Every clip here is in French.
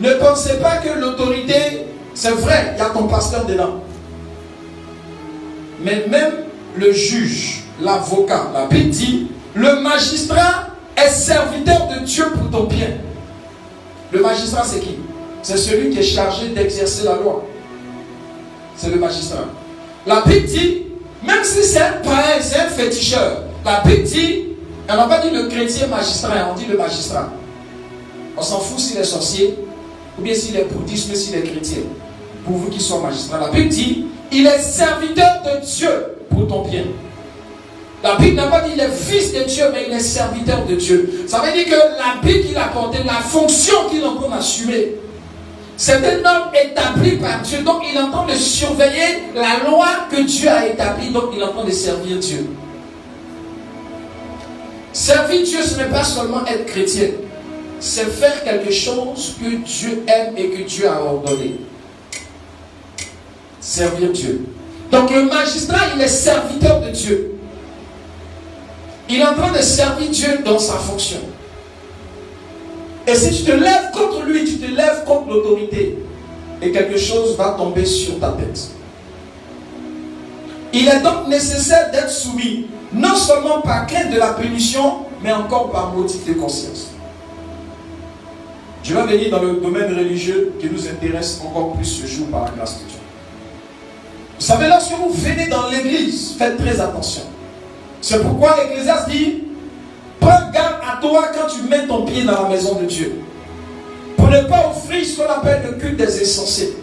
Ne pensez pas que l'autorité, c'est vrai, il y a ton pasteur dedans. Mais même le juge, l'avocat, la Bible dit, le magistrat est serviteur de Dieu pour ton bien. Le magistrat, c'est qui? C'est celui qui est chargé d'exercer la loi. C'est le magistrat. La Bible dit, même si c'est un païen, c'est un féticheur, la Bible dit, on n'a pas dit le chrétien magistrat, on dit le magistrat. On s'en fout s'il est sorcier, ou bien s'il est bouddhiste, ou s'il est chrétien. Pour vous qui soient magistrats, la Bible dit, il est serviteur de Dieu pour ton bien. La Bible n'a pas dit il est fils de Dieu, mais il est serviteur de Dieu. Ça veut dire que la Bible qu'il a porté, la fonction qu'il est en train d'assumer, c'est un homme établi par Dieu. Donc il est en train de surveiller la loi que Dieu a établie. Donc il est en train de servir Dieu. Servir Dieu, ce n'est pas seulement être chrétien. C'est faire quelque chose que Dieu aime et que Dieu a ordonné. Servir Dieu. Donc le magistrat, il est serviteur de Dieu. Il est en train de servir Dieu dans sa fonction. Et si tu te lèves contre lui, tu te lèves contre l'autorité. Et quelque chose va tomber sur ta tête. Il est donc nécessaire d'être soumis, non seulement par crainte de la punition, mais encore par motif de conscience. Je vais venir dans le domaine religieux qui nous intéresse encore plus ce jour par la grâce de Dieu. Vous savez, lorsque vous venez dans l'église, faites très attention. C'est pourquoi l'Ecclésiaste dit, prends garde à toi quand tu mets ton pied dans la maison de Dieu. Pour ne pas offrir ce qu'on appelle le culte des insensés.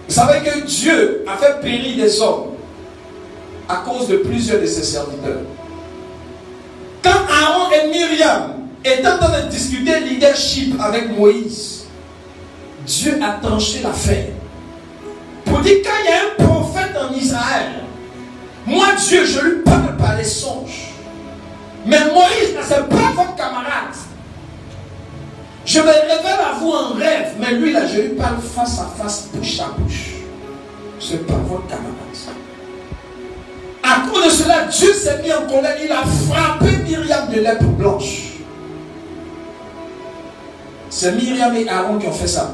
Vous savez que Dieu a fait périr des hommes à cause de plusieurs de ses serviteurs. Quand Aaron et Myriam étaient en train de discuter leadership avec Moïse, Dieu a tranché l'affaire. Pour dire quand il y a un prophète en Israël, moi Dieu, je lui parle par les songes. Mais Moïse, ce n'est pas votre camarade. Je me révèle à vous en rêve, mais lui là, je lui parle face à face, bouche à bouche. Ce n'est pas votre camarade. À cause de cela, Dieu s'est mis en colère, il a frappé Myriam de lèpre blanche. C'est Myriam et Aaron qui ont fait ça.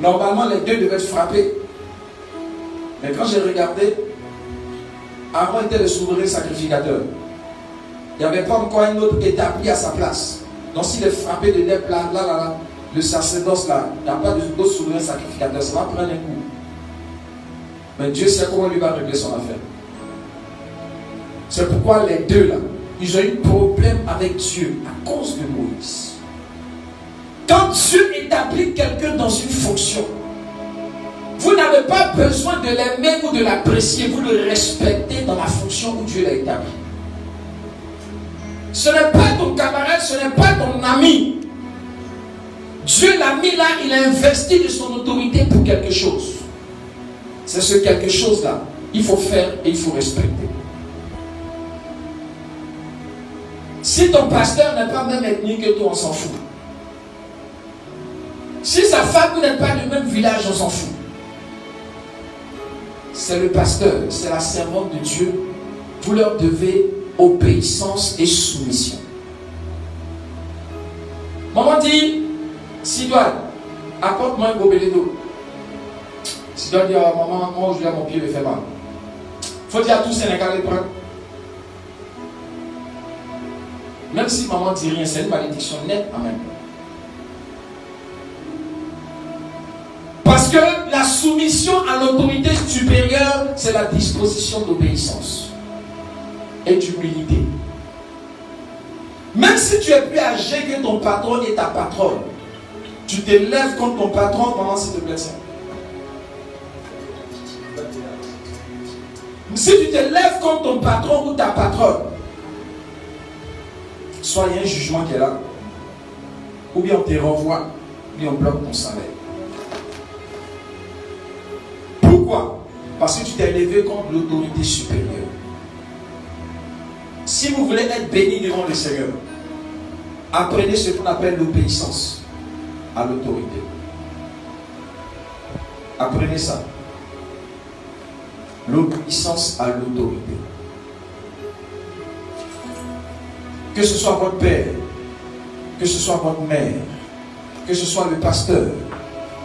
Normalement, les deux devaient être frappés. Mais quand j'ai regardé, Aaron était le souverain sacrificateur. Il n'y avait pas encore un autre établi à sa place. Donc s'il est frappé de lèpre là, le sacerdoce là, il n'y a pas d'autre souverain sacrificateur. Ça va prendre un coup. Mais Dieu sait comment lui va régler son affaire. C'est pourquoi les deux là, ils ont eu problème avec Dieu à cause de Moïse. Quand Dieu établit quelqu'un dans une fonction, vous n'avez pas besoin de l'aimer ou de l'apprécier, vous le respectez dans la fonction où Dieu l'a établi. Ce n'est pas ton camarade, ce n'est pas ton ami. Dieu l'a mis là, il a investi de son autorité pour quelque chose. C'est ce quelque chose là, il faut faire et il faut respecter. Si ton pasteur n'est pas même ethnique que toi, on s'en fout. Si sa femme n'est pas du même village, on s'en fout. C'est le pasteur, c'est la servante de Dieu. Vous leur devez obéissance et soumission. Maman dit, Sidoine, apporte-moi un gobelet d'eau. Sidoine dit, oh, maman, moi aujourd'hui mon pied me fait mal. Faut dire à tous Sénégalais prendre. Même si maman dit rien, c'est une malédiction nette en même temps. Parce que la soumission à l'autorité supérieure, c'est la disposition d'obéissance et d'humilité. Même si tu es plus âgé que ton patron et ta patronne, tu te lèves contre ton patron, maman, s'il te plaît. Si tu te lèves contre ton patron ou ta patronne, soit il y a un jugement qui est là, ou bien on te renvoie, ou bien on bloque ton salaire. Pourquoi? Parce que tu t'es élevé contre l'autorité supérieure. Si vous voulez être béni devant le Seigneur, apprenez ce qu'on appelle l'obéissance à l'autorité. Apprenez ça. L'obéissance à l'autorité. Que ce soit votre père, que ce soit votre mère, que ce soit le pasteur,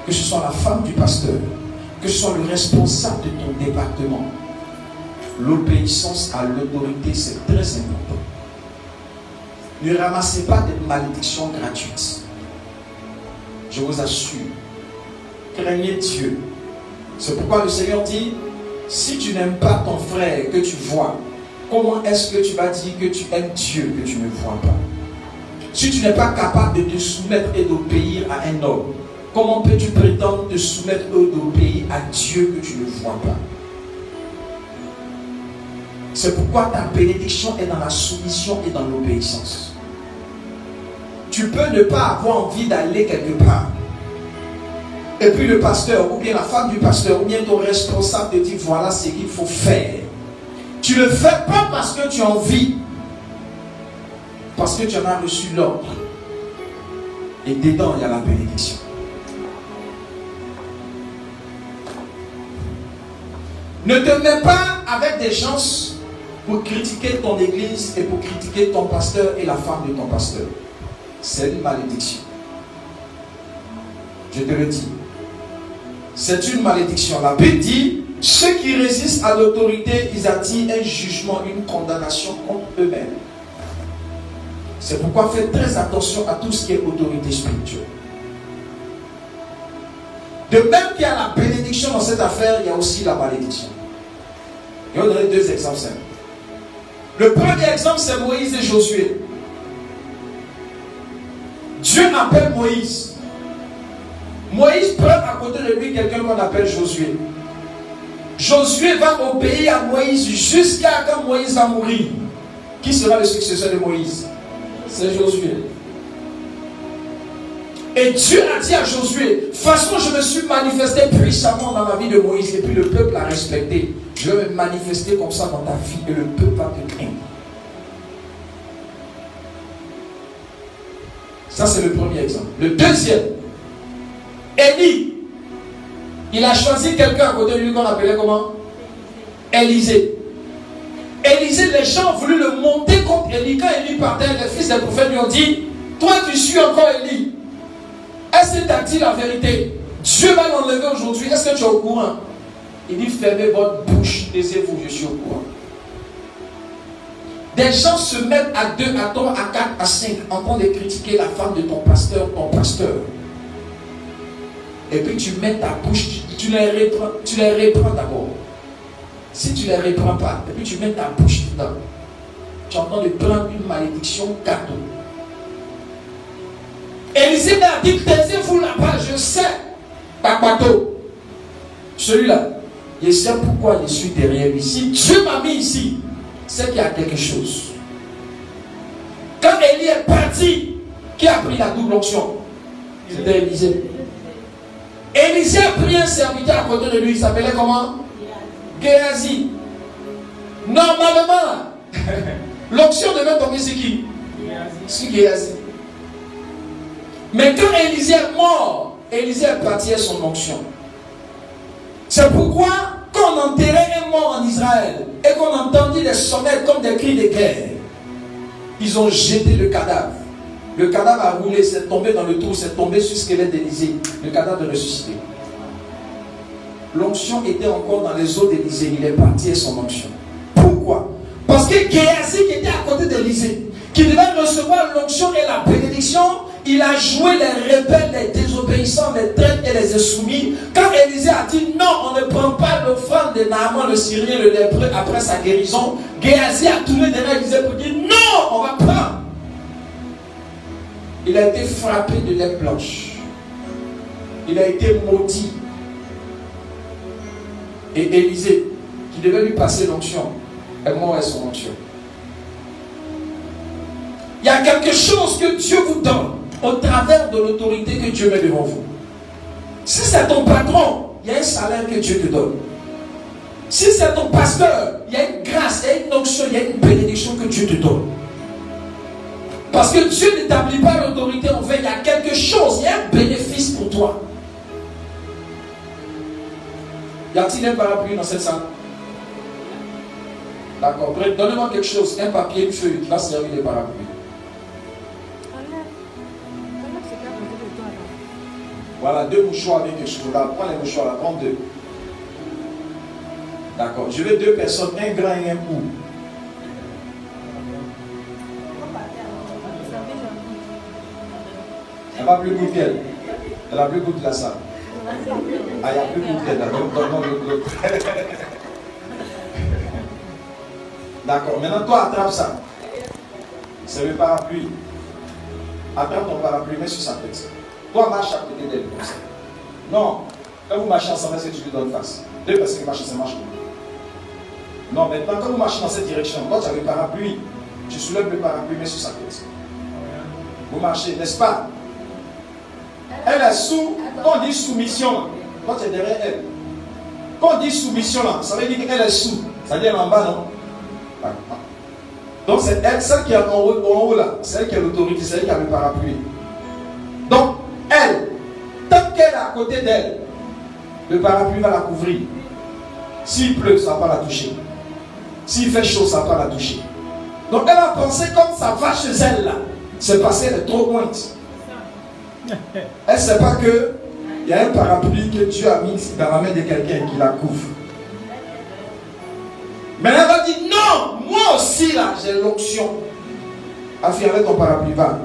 que ce soit la femme du pasteur, que ce soit le responsable de ton département, l'obéissance à l'autorité, c'est très important. Ne ramassez pas des malédictions gratuites. Je vous assure, craignez Dieu. C'est pourquoi le Seigneur dit, si tu n'aimes pas ton frère que tu vois, comment est-ce que tu vas dire que tu aimes Dieu que tu ne vois pas? Si tu n'es pas capable de te soumettre et d'obéir à un homme, comment peux-tu prétendre te soumettre et d'obéir à Dieu que tu ne vois pas? C'est pourquoi ta bénédiction est dans la soumission et dans l'obéissance. Tu peux ne pas avoir envie d'aller quelque part. Et puis le pasteur, ou bien la femme du pasteur, ou bien ton responsable te dit, voilà ce qu'il faut faire. Tu ne le fais pas parce que tu as envie. Parce que tu en as reçu l'ordre. Et dedans, il y a la bénédiction. Ne te mets pas avec des gens pour critiquer ton église et pour critiquer ton pasteur et la femme de ton pasteur. C'est une malédiction. Je te le dis. C'est une malédiction. La Bible dit, ceux qui résistent à l'autorité, ils attirent un jugement, une condamnation contre eux-mêmes. C'est pourquoi faites très attention à tout ce qui est autorité spirituelle. De même qu'il y a la bénédiction dans cette affaire, il y a aussi la malédiction. Je vais vous donner deux exemples simples. Le premier exemple, c'est Moïse et Josué. Dieu appelle Moïse. Moïse prend à côté de lui quelqu'un qu'on appelle Josué. Josué va obéir à Moïse jusqu'à quand Moïse va mourir. Qui sera le successeur de Moïse? C'est Josué. Et Dieu a dit à Josué, de toute façon je me suis manifesté puissamment dans la vie de Moïse et puis le peuple a respecté. Je vais me manifester comme ça dans ta vie et le peuple va te craindre. Ça c'est le premier exemple. Le deuxième, Élie. Il a choisi quelqu'un à côté de lui qu'on appelait comment? Élisée. Élisée, les gens ont voulu le monter contre Élie. Quand Élie partait, les fils des prophètes lui ont dit, toi tu suis encore Élie. Est-ce que tu as dit la vérité? Dieu va l'enlever aujourd'hui. Est-ce que tu es au courant? Il dit, fermez votre bouche, taisez-vous, je suis au courant. Des gens se mettent à 2, à 3, à 4, à 5 en train de critiquer la femme de ton pasteur. Et puis tu mets ta bouche, tu les reprends d'abord. Si tu ne les reprends pas, et puis tu mets ta bouche dedans, tu es en train de prendre une malédiction cadeau. Élisée a dit, taisez-vous là-bas, je sais. Papato. Celui-là, je sais pourquoi je suis derrière lui. Si Dieu m'a mis ici, c'est qu'il y a quelque chose. Quand Élie est parti, qui a pris la double onction? C'était Élisée. Élisée a pris un serviteur à côté de lui, il s'appelait comment? Géasi. Normalement, l'onction devait tomber sur qui? Sur Géasi. Mais quand Élisée est mort, Élisée a parti à son onction. C'est pourquoi, quand on enterrait un mort en Israël et qu'on entendit des sonnettes comme des cris de guerre, ils ont jeté le cadavre. Le cadavre a roulé, c'est tombé dans le trou, c'est tombé sur le squelette d'Élisée. Le cadavre est ressuscité. L'onction était encore dans les eaux d'Élisée. Il est parti à son onction. Pourquoi? Parce que Géasi, qui était à côté d'Élisée, qui devait recevoir l'onction et la bénédiction, il a joué les rebelles, les désobéissants, les traîtres et les insoumis. Quand Élisée a dit non, on ne prend pas l'offrande de Naaman le Syrien, le lépreux, après sa guérison, Géasi a tourné derrière Élisée pour dire non, on va prendre. Il a été frappé de lèpre blanche. Il a été maudit. Et Élisée, qui devait lui passer l'onction, est mort à son onction. Il y a quelque chose que Dieu vous donne au travers de l'autorité que Dieu met devant vous. Si c'est ton patron, il y a un salaire que Dieu te donne. Si c'est ton pasteur, il y a une grâce, il y a une onction, il y a une bénédiction que Dieu te donne. Parce que Dieu n'établit pas l'autorité en vain. Il y a quelque chose, il y a un bénéfice pour toi. Y a-t-il un parapluie dans cette salle? D'accord. Donnez-moi quelque chose, un papier, une feuille qui va servir de parapluie. Voilà, 2 mouchoirs avec quelque chose. Prends les mouchoirs là, prends 2. D'accord. Je veux 2 personnes, un grand et un coup. Elle va plus goûter qu'elle. Elle a plus goûté de la salle. Ah, il n'y a plus goûté qu'elle. D'accord. Maintenant, toi, attrape ça. C'est le parapluie. Attrape ton parapluie, mets sur sa tête. Toi, marche à côté d'elle comme ça. Non. Quand vous marchez ensemble, c'est que tu lui donnes face. 2 personnes qui marchent, ça marche comme ça. Non, maintenant, quand vous marchez dans cette direction, toi, tu as le parapluie. Tu soulèves le parapluie, mets sur sa tête. Vous marchez, n'est-ce pas? Elle est sous, quand on dit soumission, toi tu es derrière elle. Quand on dit soumission là, ça veut dire qu'elle est sous. Ça veut dire en bas, non? Donc c'est elle, celle qui est en haut là, c'est elle qui a l'autorité, c'est elle qui a le parapluie. Donc elle, tant qu'elle est à côté d'elle, le parapluie va la couvrir. S'il pleut, ça ne va pas la toucher. S'il fait chaud, ça ne va pas la toucher. Donc elle a pensé comme ça va chez elle là. C'est parce qu'elle est trop pointe. Elle ne sait pas qu'il y a un parapluie que Dieu a mis dans la main de quelqu'un qui la couvre. Mais elle va dire non, moi aussi là, j'ai l'onction. Affirme ton parapluie, va.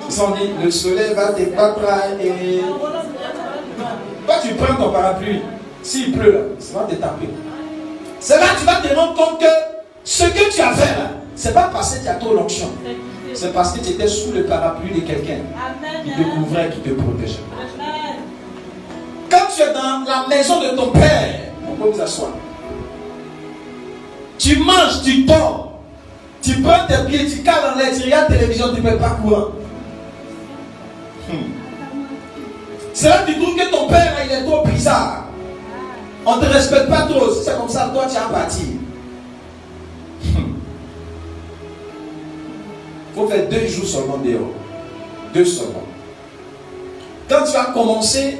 Ils sont dit, le soleil va te battre et. Toi tu prends ton parapluie, s'il pleut là, ça va te taper. C'est là que tu vas te rendre compte que ce que tu as fait là, c'est pas parce que tu as trop l'onction. C'est parce que tu étais sous le parapluie de quelqu'un qui te couvrait, qui te protégeait. Quand tu es dans la maison de ton père, on peut vous asseoir. Tu manges, tu dors. Tu prends tes pieds, tu cales en l'air, tu regardes la télévision, tu ne fais pas courant. C'est là que tu trouves que ton père, il est trop bizarre. On ne te respecte pas trop. Si c'est comme ça, toi, tu as parti. Il faut faire 2 jours seulement dehors. 2 seulement. Quand tu as commencé,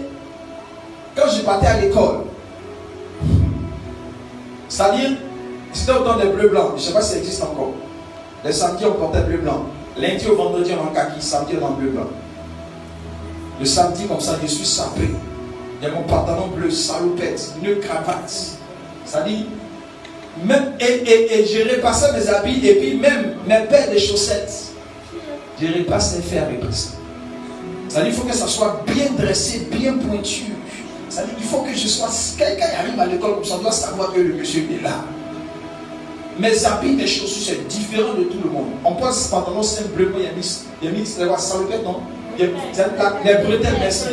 quand je partais à l'école, c'est-à-dire, c'était autant des bleus blancs. Je ne sais pas si ça existe encore. Les samedis, on portait bleu blanc. Lundi au vendredi, on en kaki. Samedi, on en bleu blanc. Le samedi, comme ça, je suis sapé. Il y a mon pantalon bleu, salopette, une cravate. C'est-à-dire, même, et je repassais mes habits, et puis même mes paires de chaussettes, je repasse les fers repasser. C'est-à-dire, il faut que ça soit bien dressé, bien pointu. C'est-à-dire, il faut que je sois. Quelqu'un arrive à l'école comme ça, on doit savoir que le monsieur est là. Mes habits, mes chaussures, c'est différent de tout le monde. On prend ce pantalon simple bleu, il y a mis salopette, non? Il y a les bretelles, merci.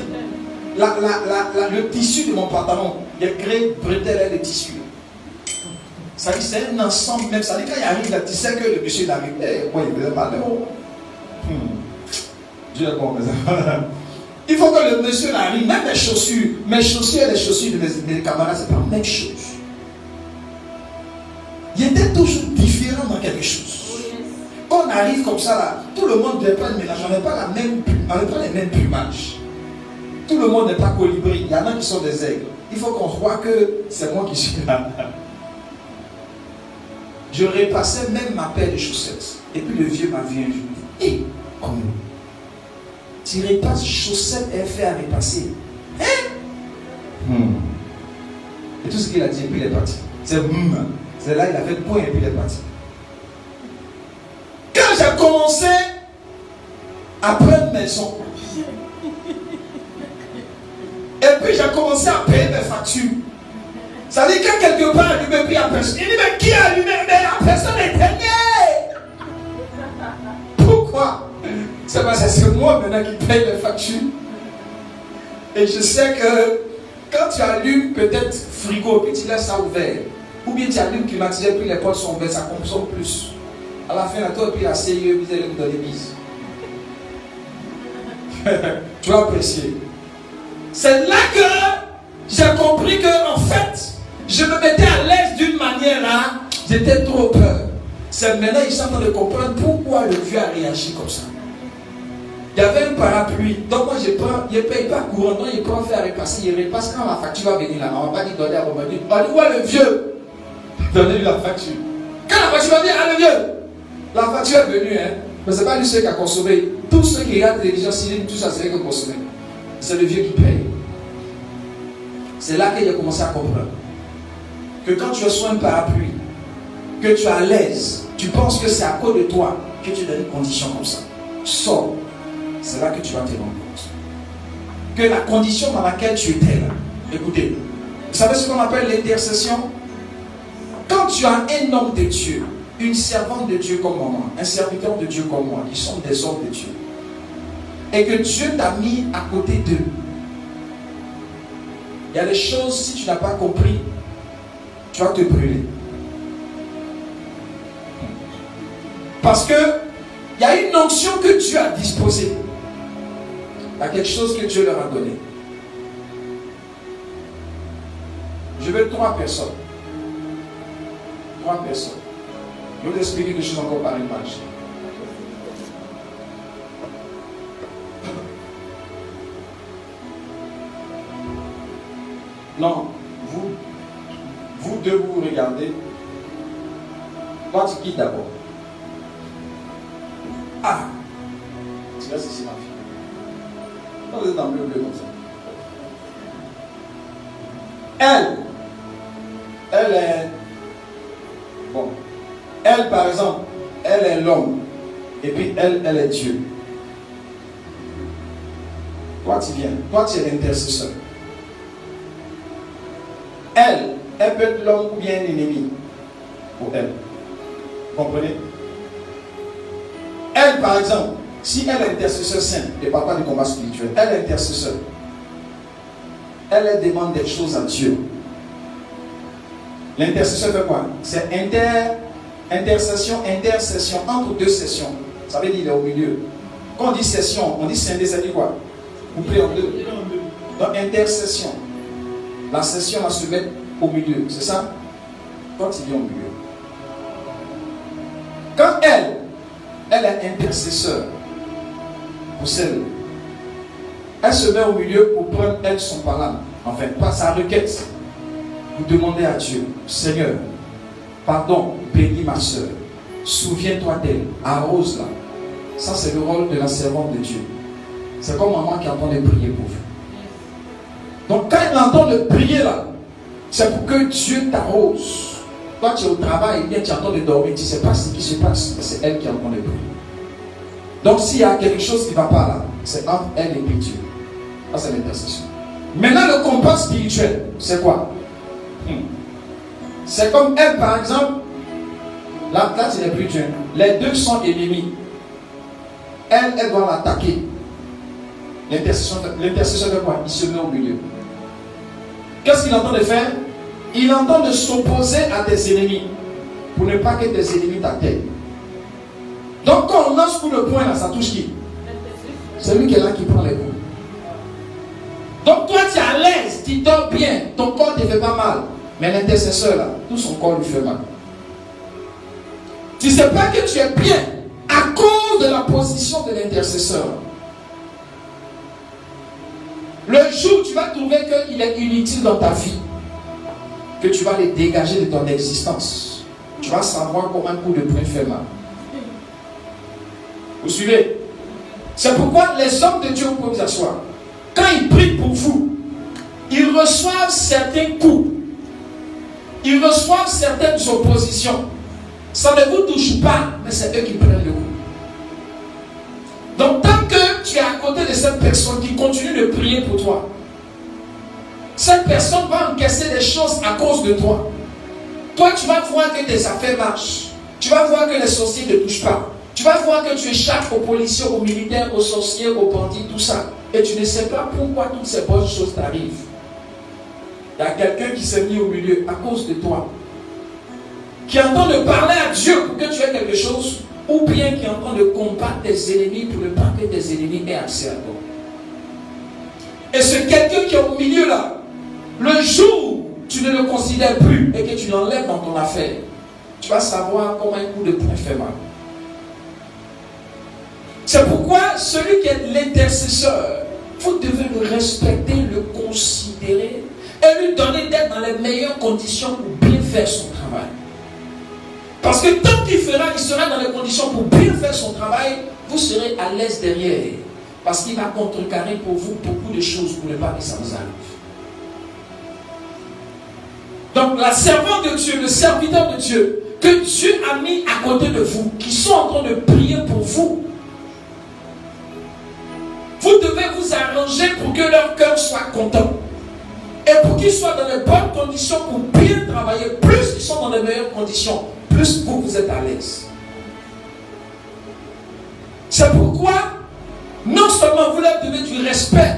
Le tissu de mon pantalon, il y a créé bretelles et le tissu. Ça dit, c'est un ensemble même. Ça dit, quand il arrive là, tu sais que le monsieur arrive. Il faisait mal. Dieu est bon, mes enfants. Il faut que le monsieur arrive, même les chaussures. Mes chaussures et les chaussures de mes camarades, c'est pas la même chose. Il était toujours différent dans quelque chose. Quand on arrive comme ça là, tout le monde ne veut pas le mélange. On n'a pas les mêmes plumages. Tout le monde n'est pas colibri. Il y en a qui sont des aigles. Il faut qu'on croie que c'est moi qui suis là. Je repassais même ma paire de chaussettes. Et puis le vieux m'a vu un jour. Hé, comme tu repasses chaussettes et fait à repasser. Hein? Et tout ce qu'il a dit, et puis il est parti. C'est là, il a fait le point et puis il est parti. Quand j'ai commencé à prendre maison, et puis j'ai commencé à payer mes factures. Ça veut dire que quelque part, il me prie à personne. Il dit, mais qui a allumé? Mais la personne est née. Pourquoi? C'est parce que c'est moi maintenant qui paye les factures. Et je sais que quand tu allumes peut-être frigo, puis tu laisses ça ouvert, ou bien tu allumes climatiseur, puis les portes sont ouvertes, ça consomme plus. À la fin, toi, puis la CIE, vous allez me donner mise. Tu vas apprécier. C'est là que j'ai compris que, en fait, je me mettais à l'aise d'une manière là, j'étais trop peur. C'est maintenant ils sont en train de comprendre pourquoi le vieux a réagi comme ça. Il y avait un parapluie, donc moi je ne paye pas courant, donc il prend faire repasser, il repasse quand la facture va venir là. On ne va pas dire donner à Romain. On dit ouais le vieux, donnez-lui la facture. Quand la facture va venir, ah le vieux, la facture est venue, hein. Mais ce n'est pas lui seul qui a consommé. Tous ceux qui regardent la télévision, tout ça c'est eux qui ont consommé. c'est le vieux qui paye. C'est là qu'il a commencé à comprendre que quand tu reçois un parapluie, que tu es à l'aise, tu penses que c'est à cause de toi que tu es dans une condition comme ça. Sors. C'est là que tu vas te rendre compte que la condition dans laquelle tu étais là, écoutez, vous savez ce qu'on appelle l'intercession? Quand tu as un homme de Dieu, une servante de Dieu comme moi, un serviteur de Dieu comme moi, qui sont des hommes de Dieu, et que Dieu t'a mis à côté d'eux, il y a des choses, si tu n'as pas compris, tu vas te brûler. Parce que il y a une onction que Dieu a disposée. Il y a quelque chose que Dieu leur a donné. Je veux 3 personnes. 3 personnes. Je vais vous expliquer quelque chose encore par image. Non, vous deux, vous regardez. Toi, tu quittes d'abord. Ah, tu restes ici, ma fille. Quand vous êtes dans le bleu comme ça. Elle est... Bon. Elle, par exemple, elle est l'homme. Et puis, elle est Dieu. Toi, tu viens. Toi, tu es l'intercesseur. Elle peut être l'homme ou bien l'ennemi. Pour elle. Vous comprenez? Elle, par exemple, si elle est intercesseur saint, et parle pas du combat spirituel, elle est intercesseur. Elle demande des choses à Dieu. L'intercesseur fait quoi? C'est intercession entre 2 sessions. Ça veut dire il est au milieu. Quand on dit session, on dit scindé, ça dit quoi? Couplé en 2. Donc intercession. La session va se mettre au milieu, c'est ça? Quand il vient au milieu. Quand elle est intercesseur pour celle. Elle se met au milieu pour prendre elle son parlant. Enfin, pas sa requête. Vous demandez à Dieu, Seigneur, pardon, bénis ma soeur. Souviens-toi d'elle, arrose-la. Ça, c'est le rôle de la servante de Dieu. C'est comme maman qui entend de prier pour vous. Donc, quand elle entend de prier là, c'est pour que Dieu t'arrose. Toi, tu es au travail, bien tu entends de dormir, tu ne sais pas ce qui se passe, c'est elle qui entend de prier. Donc, s'il y a quelque chose qui ne va pas là, c'est entre elle et Dieu. Ça, c'est l'intercession. Maintenant, le combat spirituel, c'est quoi? C'est comme elle, par exemple, là tu n'es plus Dieu. Les deux sont ennemis. Elle doit l'attaquer. L'intercession de quoi? Il se met au milieu. Qu'est-ce qu'il entend de faire? Il entend de s'opposer à tes ennemis pour ne pas que tes ennemis t'atteignent. Donc quand on lance coup de poing là, ça touche qui? C'est lui qui est là qui prend les coups. Donc toi tu es à l'aise, tu dors bien, ton corps ne te fait pas mal. Mais l'intercesseur là, tout son corps lui fait mal. Tu ne sais pas que tu es bien à cause de la position de l'intercesseur. Le jour où tu vas trouver qu'il est inutile dans ta vie, que tu vas les dégager de ton existence, tu vas savoir comment un coup de poing fait mal. Vous suivez? C'est pourquoi les hommes de Dieu, vous pouvez vous asseoir. Quand ils prient pour vous, ils reçoivent certains coups. Ils reçoivent certaines oppositions. Ça ne vous touche pas, mais c'est eux qui prennent le coup. Donc tant que tu es à côté de cette personne qui continue de prier pour toi, cette personne va encaisser des choses à cause de toi. Toi, tu vas voir que tes affaires marchent. Tu vas voir que les sorciers ne te touchent pas. Tu vas voir que tu échappes aux policiers, aux militaires, aux sorciers, aux bandits, tout ça. Et tu ne sais pas pourquoi toutes ces bonnes choses t'arrivent. Il y a quelqu'un qui s'est mis au milieu à cause de toi. Qui entend de parler à Dieu pour que tu aies quelque chose. Ou bien qui entend de combattre tes ennemis pour ne pas que tes ennemis aient accès à toi. Et ce quelqu'un qui est au milieu là, le jour où tu ne le considères plus et que tu l'enlèves dans ton affaire, tu vas savoir comment un coup de poing fait mal. C'est pourquoi celui qui est l'intercesseur, vous devez le respecter, le considérer et lui donner d'être dans les meilleures conditions pour bien faire son travail. Parce que tant qu'il fera, il sera dans les conditions pour bien faire son travail, vous serez à l'aise derrière. Parce qu'il va contrecarrer pour vous beaucoup de choses pour ne pas que ça vous arrive. Donc la servante de Dieu, le serviteur de Dieu, que Dieu a mis à côté de vous, qui sont en train de prier pour vous, vous devez vous arranger pour que leur cœur soit content. Et pour qu'ils soient dans les bonnes conditions pour bien travailler, plus ils sont dans les meilleures conditions, plus vous êtes à l'aise. C'est pourquoi, non seulement vous leur devez du respect,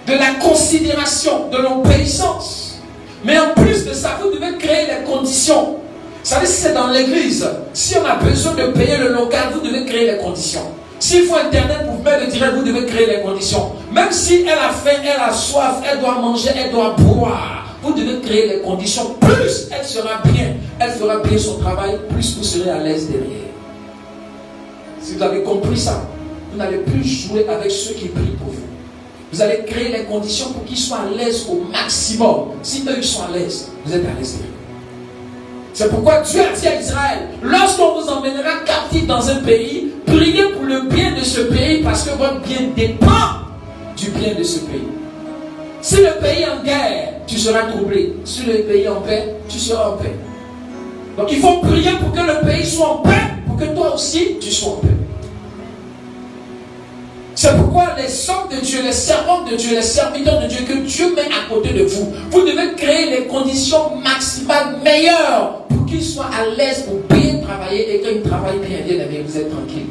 de la considération, de l'obéissance, mais en plus de ça, vous devez créer les conditions. Vous savez, si c'est dans l'église, si on a besoin de payer le local, vous devez créer les conditions. S'il faut Internet pour mettre le direct, vous devez créer les conditions. Même si elle a faim, elle a soif, elle doit manger, elle doit boire, vous devez créer les conditions. Plus elle sera bien, elle fera bien son travail, plus vous serez à l'aise derrière. Si vous avez compris ça, vous n'allez plus jouer avec ceux qui prient pour vous. Vous allez créer les conditions pour qu'ils soient à l'aise au maximum. Si eux ils sont à l'aise, vous êtes à l'aise. C'est pourquoi Dieu a dit à Israël, lorsqu'on vous emmènera captif dans un pays, priez pour le bien de ce pays parce que votre bien dépend du bien de ce pays. Si le pays est en guerre, tu seras troublé. Si le pays est en paix, tu seras en paix. Donc il faut prier pour que le pays soit en paix, pour que toi aussi tu sois en paix. C'est pourquoi les hommes de Dieu, les servantes de Dieu, les serviteurs de Dieu que Dieu met à côté de vous, vous devez créer les conditions maximales meilleures pour qu'ils soient à l'aise pour bien travailler et qu'ils travaillent bien aimé, vous êtes tranquille.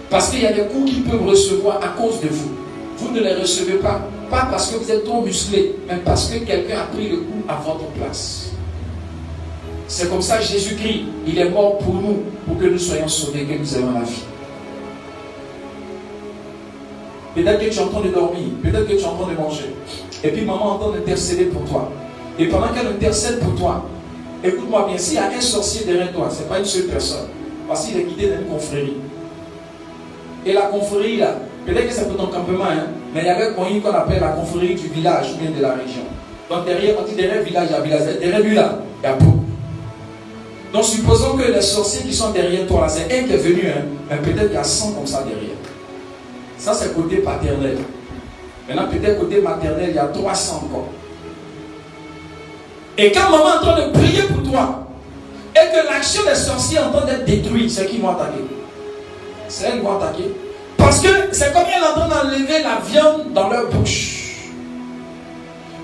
Parce qu'il y a des coups qu'ils peuvent recevoir à cause de vous. Vous ne les recevez pas, pas parce que vous êtes trop musclé, mais parce que quelqu'un a pris le coup à votre place. C'est comme ça Jésus-Christ, il est mort pour nous, pour que nous soyons sauvés, que nous ayons la vie. Peut-être que tu es en train de dormir, peut-être que tu es en train de manger. Et puis maman est en train d'intercéder pour toi. Et pendant qu'elle intercède pour toi, écoute-moi bien, s'il y a un sorcier derrière toi, ce n'est pas une seule personne. Parce qu'il est guidé dans une confrérie. Et la confrérie là, peut-être que c'est pour ton campement, hein, mais il y avait un coin qu'on appelle la confrérie du village ou bien de la région. Donc derrière, on dit derrière le village, il y a village. Derrière lui là, il y a beaucoup. Donc supposons que les sorciers qui sont derrière toi là, c'est un qui est venu, hein, mais peut-être qu'il y a 100 comme ça derrière. Ça, c'est côté paternel. Maintenant, peut-être côté maternel, il y a 300 encore. Et quand maman est en train de prier pour toi, et que l'action des sorciers est en train d'être détruite, c'est qui vont attaquer. C'est elles qui vont attaquer. Parce que c'est comme elle est en train d'enlever la viande dans leur bouche.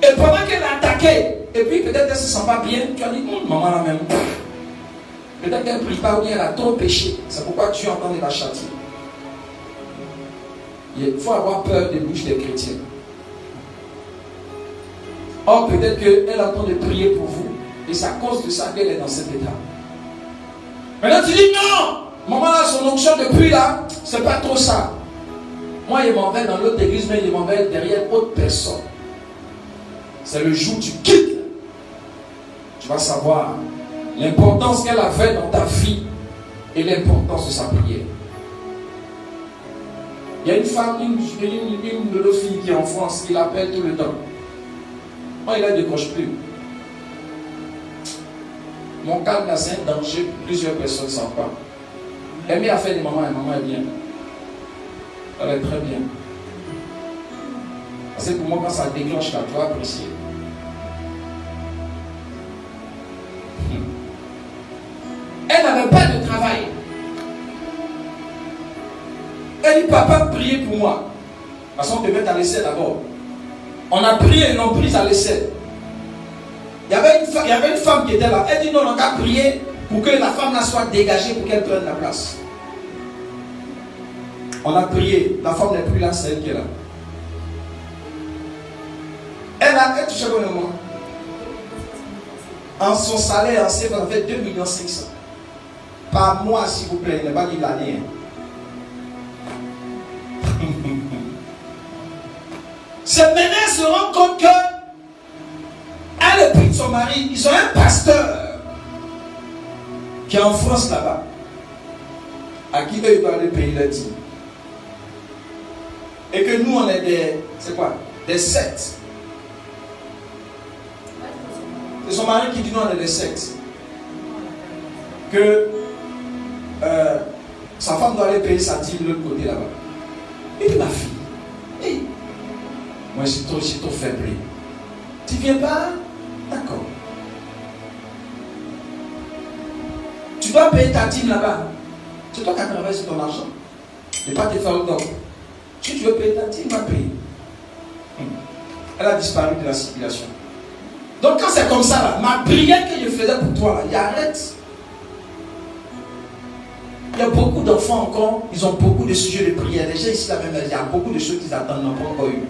Et pendant qu'elle a attaqué, et puis peut-être qu'elle ne se sent pas bien, tu as dit, maman la même. Peut-être qu'elle ne prie pas ou bien elle a trop péché. C'est pourquoi tu es en train de la châtier. Il faut avoir peur des bouches des chrétiens. Or, peut-être qu'elle est en train de prier pour vous. Et c'est à cause de ça qu'elle est dans cet état. Maintenant, tu dis non! Maman a son onction depuis là, c'est pas trop ça. Moi, il m'en va dans l'autre église, mais il m'en va derrière autre personne. C'est le jour où tu quittes. Tu vas savoir l'importance qu'elle avait dans ta vie et l'importance de sa prière. Il y a une femme, une de nos filles qui est en France, qui l'appelle tout le temps. Moi, il ne décroche plus. Mon calme, c'est un danger, plusieurs personnes ne savent pas. Elle m'a fait des mamans et maman est bien. Elle est très bien. Parce que pour moi, quand ça déclenche, là, tu vas apprécier. Elle n'avait pas de travail. Elle dit, papa, priez pour moi. De toute façon, on te met à l'essai d'abord. On a prié et l'on prise à l'essai. Il y avait une femme qui était là. Elle dit, non, on a prié pour que la femme là soit dégagée pour qu'elle prenne la place. On a prié. La femme n'est plus là, c'est elle qui est là. Elle touché combien de mois? En son salaire, en CFA, elle fait 2 500 000. Par mois, s'il vous plaît, il n'est pas dit l'année. C'est maintenant elle se rend compte que elle et puis son mari, ils ont un pasteur qui est en France là-bas, à qui eux ils doivent aller payer leur dîme. Et que nous on est des, c'est quoi? Des sectes. C'est son mari qui dit nous on est des sectes. Que Sa femme doit aller payer sa dîme de l'autre côté là-bas. Il dit, ma fille, hey, moi je suis trop faible. Tu viens pas? D'accord. Tu dois payer ta dîme là-bas. C'est toi qui as travaillé sur ton argent. Et pas te faire le dos. Si tu veux payer ta dîme, va payer. Elle a disparu de la circulation. Donc quand c'est comme ça, là, ma prière que je faisais pour toi, là, il arrête. Il y a beaucoup d'enfants encore, ils ont beaucoup de sujets de prière. Déjà ici, là même, il y a beaucoup de choses qu'ils attendent, n'ont pas encore eu.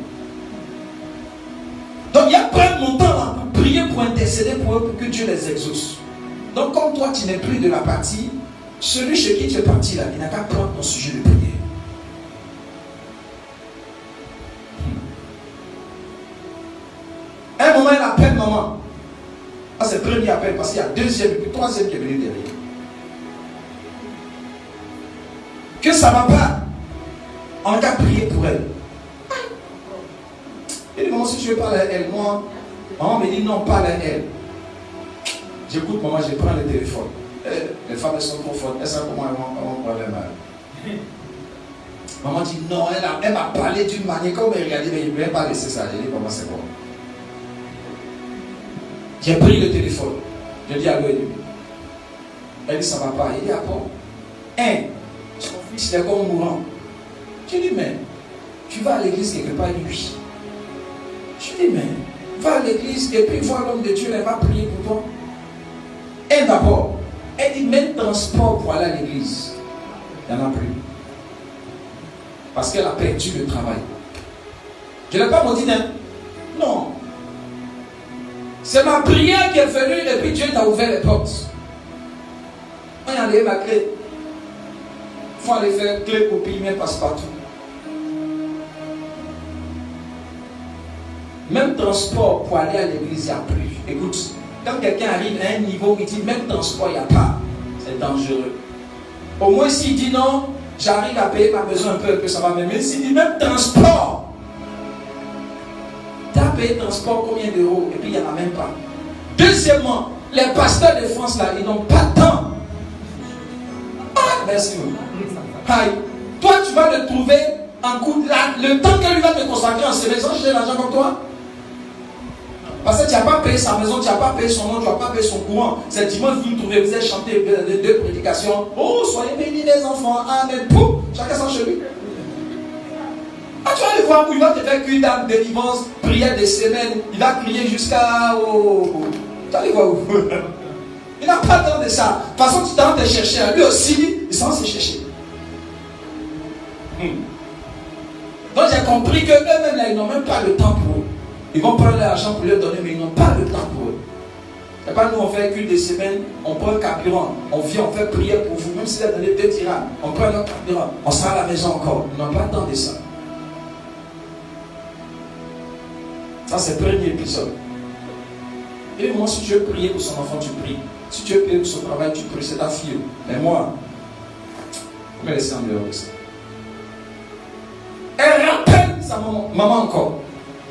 Donc il y a prendre mon temps là, pour prier, pour intercéder pour eux, pour que Dieu les exauce. Donc comme toi, tu n'es plus de la partie, celui chez qui tu es parti là, il n'a qu'à prendre ton sujet de prière. À un moment, il appelle maman. Ah, c'est le premier appel, parce qu'il y a deuxième et puis troisième qui est venu derrière. Que ça ne va pas. On a prié pour elle. Il dit, maman, si tu veux parler à elle, moi, maman me dit, non, parle à elle. J'écoute, maman, je prends le téléphone. Les femmes, elles sont trop fortes. Elles savent comment elles vont parler mal. Maman dit, non, elle m'a parlé d'une manière, comme elle regardait, mais il ne voulait pas laisser ça. J'ai dit, maman, c'est bon. J'ai pris le téléphone. Je dis, allô, elle dit, ça ne va pas. Il dit, ah bon? Son fils est comme mourant. Je dis, mais tu vas à l'église quelque part? Oui. Je dis, mais va à l'église et puis vois l'homme de Dieu, elle va prier pour toi. Et d'abord, elle dit, même transport pour aller à l'église, il n'y en a plus. Parce qu'elle a perdu le travail. Je n'ai pas mon dîner. Non. C'est ma prière qui est venue et puis Dieu t'a ouvert les portes. On y a enlevé ma clé. Il faut aller faire clé, copie, mais passe-partout. Même transport pour aller à l'église, il n'y a plus. Écoute, quand quelqu'un arrive à un niveau, il dit même transport, il n'y a pas. C'est dangereux. Au moins s'il dit non, j'arrive à payer ma maison un peu, ça va même. Mais s'il dit même transport, tu as payé transport combien d'euros? Et puis il n'y en a même pas. Deuxièmement, les pasteurs de France là, ils n'ont pas de temps. Ah, merci. Aïe. Toi, tu vas le trouver en coup de là. Le temps que lui va te consacrer en ses maisons, j'ai l'argent comme toi. Parce que tu n'as pas payé sa maison, tu n'as pas payé son nom, tu n'as pas payé son courant. C'est dimanche, vous le trouvez, vous avez chanté deux prédications. Oh, soyez bénis les enfants. Amen. Pouf, chacun son chez lui. Ah, tu vas le voir où il va te faire cuire d'âme, délivrance, prière des semaines. Il va crier jusqu'à. Oh. Tu vas le voir où? Il n'a pas le temps de ça. De toute façon, tu t'en vas te chercher. Lui aussi, il s'en va se chercher. Donc j'ai compris qu'eux-mêmes là, ils n'ont même pas le temps pour eux. Ils vont prendre l'argent pour leur donner, mais ils n'ont pas le temps pour eux. Et pas nous, on fait qu'une des semaines, on prend un carburant, on vient, on fait prière pour vous, même si vous avez donné 2 dirhams, on prend notre carburant, on sera à la maison encore. Ils n'ont pas le temps de ça. Ça, c'est le premier épisode. Et moi, si tu veux prier pour son enfant, tu pries. Si tu veux prier pour son travail, tu pries. C'est ta fille. Mais moi, je vais laisser en dehors de ça. Elle rappelle sa maman encore.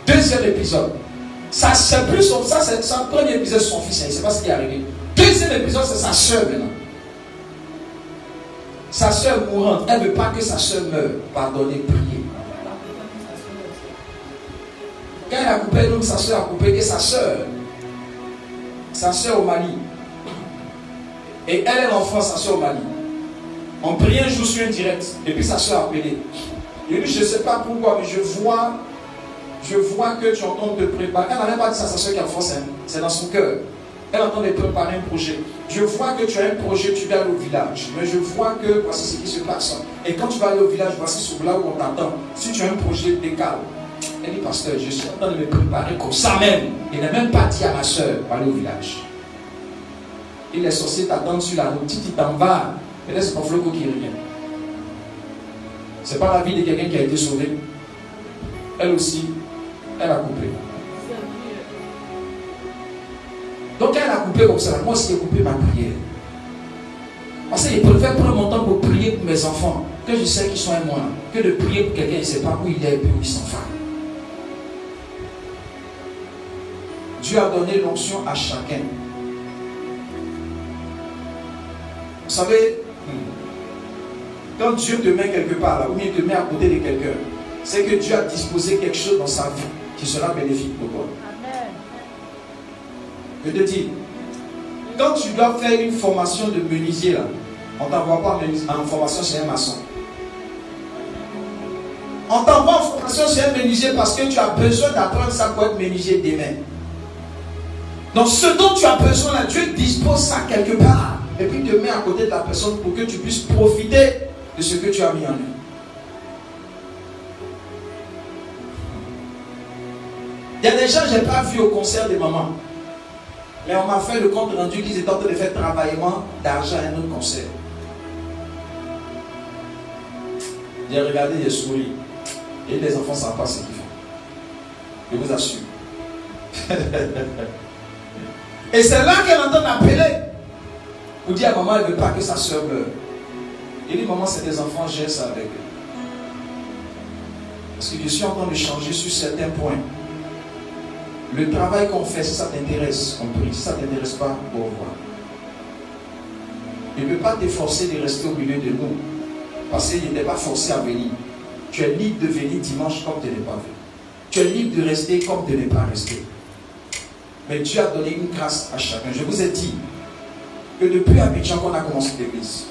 Deuxième épisode. Ça, c'est plus son, ça, c'est son premier épisode, son fils. Il ne sait pas ce qui est arrivé. Deuxième épisode, c'est sa soeur maintenant. Sa soeur mourante. Elle ne veut pas que sa soeur meure. Pardonnez, priez. Quand elle a coupé, donc sa soeur a coupé, et sa soeur au Mali. Et elle est l'enfant, sa soeur au Mali. On prie un jour sur un direct, et puis sa soeur a appelé. Il dit, je ne sais pas pourquoi, mais je vois que tu entends te préparer. Elle n'avait pas dit ça à sa soeur qui est en France, c'est dans son cœur. Elle entend de préparer un projet. Je vois que tu as un projet, tu vas aller au village. Mais je vois que voici ce qui se passe. Et quand tu vas aller au village, voici sur là où on t'attend. Si tu as un projet, décale. Elle dit, pasteur, je suis en train de me préparer comme ça même. Il n'a même pas dit à ma soeur d'aller au village. Et les sorciers t'attendent sur la route. Si tu t'en vas, et laisse ton flot qui revient. Ce n'est pas la vie de quelqu'un qui a été sauvé. Elle aussi, elle a coupé. Donc elle a coupé comme ça. Moi aussi j'ai coupé ma prière. Parce que je préfère prendre mon temps pour prier pour mes enfants, que je sais qu'ils sont à moi, que de prier pour quelqu'un, il ne sait pas où il est et où il s'en va. Dieu a donné l'onction à chacun. Vous savez, Quand Dieu te met quelque part là, ou bien il te met à côté de quelqu'un, c'est que Dieu a disposé quelque chose dans sa vie qui sera bénéfique pour toi. Amen. Je te dis, quand tu dois faire une formation de menuisier là, on ne t'envoie pas en formation chez un maçon. On t'envoie en formation chez un menuisier parce que tu as besoin d'apprendre ça pour être menuisier demain. Donc ce dont tu as besoin là, Dieu dispose ça quelque part. Et puis il te met à côté de la personne pour que tu puisses profiter de ce que tu as mis en lui. Il y a des gens que je n'ai pas vu au concert des mamans. Mais on m'a fait le compte rendu qu'ils étaient en train de faire travaillement d'argent à un autre concert. J'ai regardé, j'ai souri. Et les enfants ne savent pas ce qu'ils font. Je vous assure. Et c'est là qu'elle entend appeler. Pour dire à maman, elle ne veut pas que sa soeur meure. Il dit, maman, c'est des enfants, j'ai ça avec eux. Parce que je suis en train de changer sur certains points. Le travail qu'on fait, si ça t'intéresse, on prie. Si ça ne t'intéresse pas, au revoir. Je ne peux pas te forcer de rester au milieu de nous. Parce qu'il n'était pas forcé à venir. Tu es libre de venir dimanche comme de ne pas venir. Tu es libre de rester comme de ne pas rester. Mais Dieu a donné une grâce à chacun. Je vous ai dit que depuis Abidjan qu'on a commencé l'église,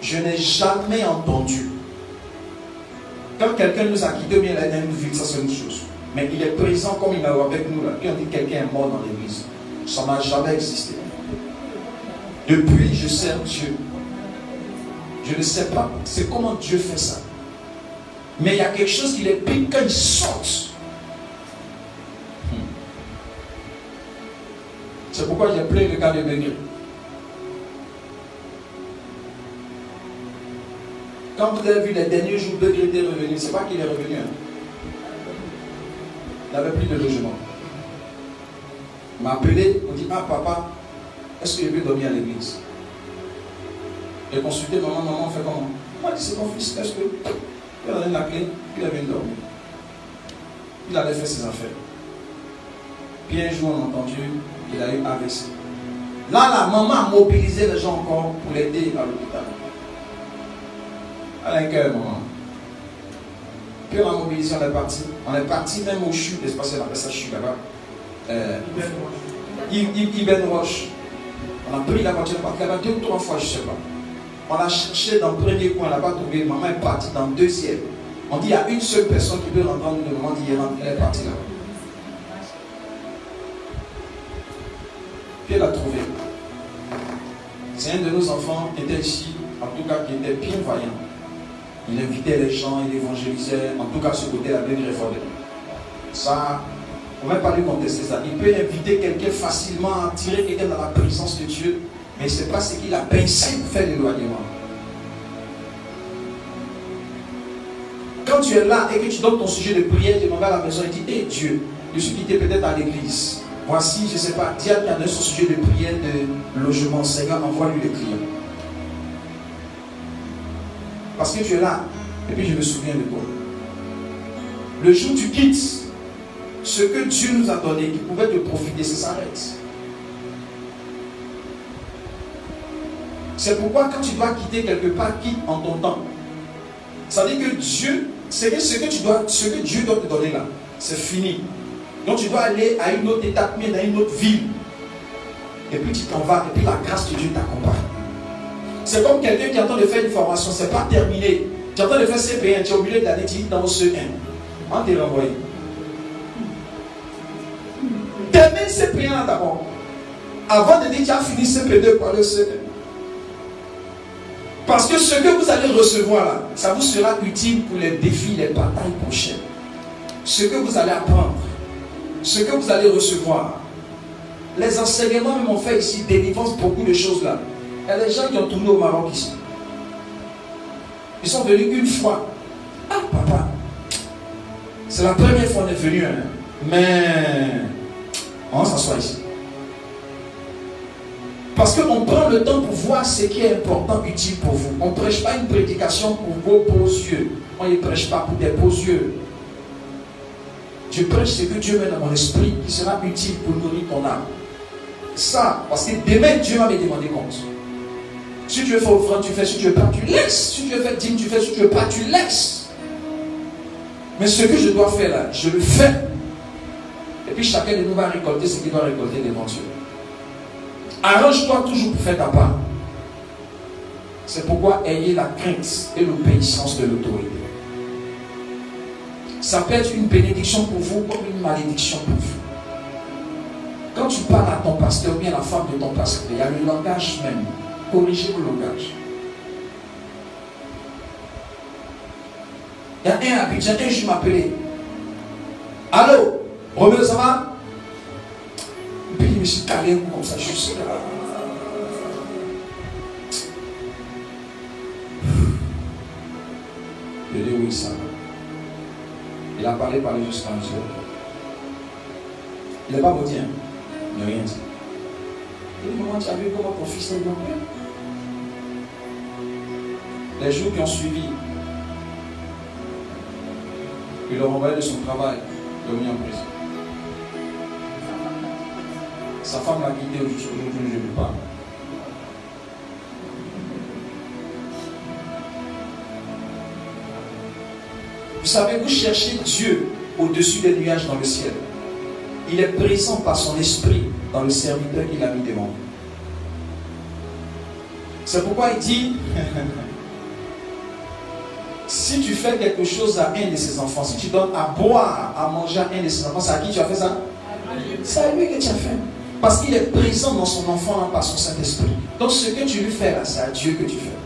je n'ai jamais entendu. Quand quelqu'un nous a quittés, bien il a une vie, ça c'est une chose. Mais il est présent comme il est avec nous là. Puis on dit que quelqu'un est mort dans l'église. Ça n'a jamais existé. Depuis, je sers Dieu. Je ne sais pas. C'est comment Dieu fait ça. Mais il y a quelque chose qui les pique quand ils sortent. C'est pourquoi j'ai plein de cas de venir. Quand vous avez vu les derniers jours de Begré était revenu, c'est pas qu'il est revenu. Hein. Il n'avait plus de logement. Il m'a appelé, on dit, ah papa, est-ce que je peux dormir à l'église? J'ai consulté maman, maman fait comment? Moi, dit, c'est mon fils, est-ce que... Il a donné la clé, il avait dormi. Il avait fait ses affaires. Puis un jour, on a entendu, il a eu AVC. Là, la maman a mobilisé les gens encore pour l'aider à l'hôpital. Elle a un cœur, maman. Puis on a mobilisé, on est parti. On est parti même au CHU, l'espace, on appelle ça CHU là-bas. Ibn Roche. On a pris la voiture, on est parti là-bas 2 ou 3 fois, je ne sais pas. On a cherché dans le premier coin, on n'a pas trouvé. Maman est partie dans le deuxième. On dit il y a une seule personne qui peut rentrer en nous. Maman dit elle est partie là-bas. Puis elle a trouvé. C'est un de nos enfants qui était ici, en tout cas qui était bien vaillant. Il invitait les gens, il évangélisait, en tout cas ce côté-là, bien réformé. Ça, on ne va même pas lui contester ça. Il peut inviter quelqu'un facilement, tirer quelqu'un dans la présence de Dieu. Mais ce n'est pas ce qu'il a pensé pour faire l'éloignement. Quand tu es là et que tu donnes ton sujet de prière, tu demandes à la maison et dis, hé Dieu, je suis quitté peut-être à l'église. Voici, je ne sais pas, Diane qui a donné son sujet de prière de logement. Seigneur, envoie-lui le client. Parce que tu es là. Et puis je me souviens de toi. Le jour où tu quittes, ce que Dieu nous a donné, qui pouvait te profiter, ça s'arrête. C'est pourquoi quand tu dois quitter quelque part, quitte en ton temps. Ça veut dire que Dieu, ce que Dieu doit te donner là, c'est fini. Donc tu dois aller à une autre étape, mais dans une autre ville. Et puis tu t'en vas, et puis la grâce de Dieu t'accompagne. C'est comme quelqu'un qui est en train de faire une formation, c'est pas terminé. Tu es en train de faire CP1, tu es obligé d'aller dans CE1. On t'est renvoyé. Termine CP1 là d'abord. Avant de dire que tu as fini CP2 pour aller au CE1. Parce que ce que vous allez recevoir là, ça vous sera utile pour les défis, les batailles prochaines. Ce que vous allez apprendre, ce que vous allez recevoir. Les enseignements même ont fait ici, délivrance, beaucoup de choses là. Il y a des gens qui ont tourné au Maroc ici. Ils sont venus une fois. Ah papa, c'est la première fois qu'on est venu, hein. Mais on s'assoit ici. Parce qu'on prend le temps pour voir ce qui est important, utile pour vous. On ne prêche pas une prédication pour vos beaux yeux. On ne prêche pas pour des beaux yeux. Je prêche ce que Dieu met dans mon esprit qui sera utile pour nourrir ton âme. Ça, parce que demain, Dieu va me demander compte. Si tu veux faire offrande, tu fais. Si tu veux pas, tu laisses. Si tu veux faire dîme, tu fais. Si tu veux pas, tu laisses. Mais ce que je dois faire là, je le fais. Et puis chacun de nous va récolter ce qu'il doit récolter devant Dieu. Arrange-toi toujours pour faire ta part. C'est pourquoi ayez la crainte et l'obéissance de l'autorité. Ça peut être une bénédiction pour vous comme une malédiction pour vous. Quand tu parles à ton pasteur ou bien à la femme de ton pasteur, il y a le langage même. Corrigez le langage. Il y a un Abidjan, un jour m'appelait. Allô, Romeo, ça va? Et puis je me suis calé comme ça, juste là. Je dis oui, ça va. Il a parlé jusqu'à un jour. Il n'est pas maudit, hein? Il n'a rien dit. Il dit, maman, tu as vu comment ton fils est mon père? Les jours qui ont suivi, il l'a renvoyé de son travail, il l'a mis en prison. Sa femme l'a quitté aujourd'hui, je ne veux pas. Vous savez, vous cherchez Dieu au-dessus des nuages dans le ciel. Il est présent par son esprit dans le serviteur qu'il a mis devant vous. C'est pourquoi il dit si tu fais quelque chose à un de ses enfants, si tu donnes à boire, à manger à un de ses enfants, c'est à qui tu as fait ça? C'est à lui que tu as fait. Parce qu'il est présent dans son enfant là, par son Saint-Esprit. Donc ce que tu lui fais là, c'est à Dieu que tu fais.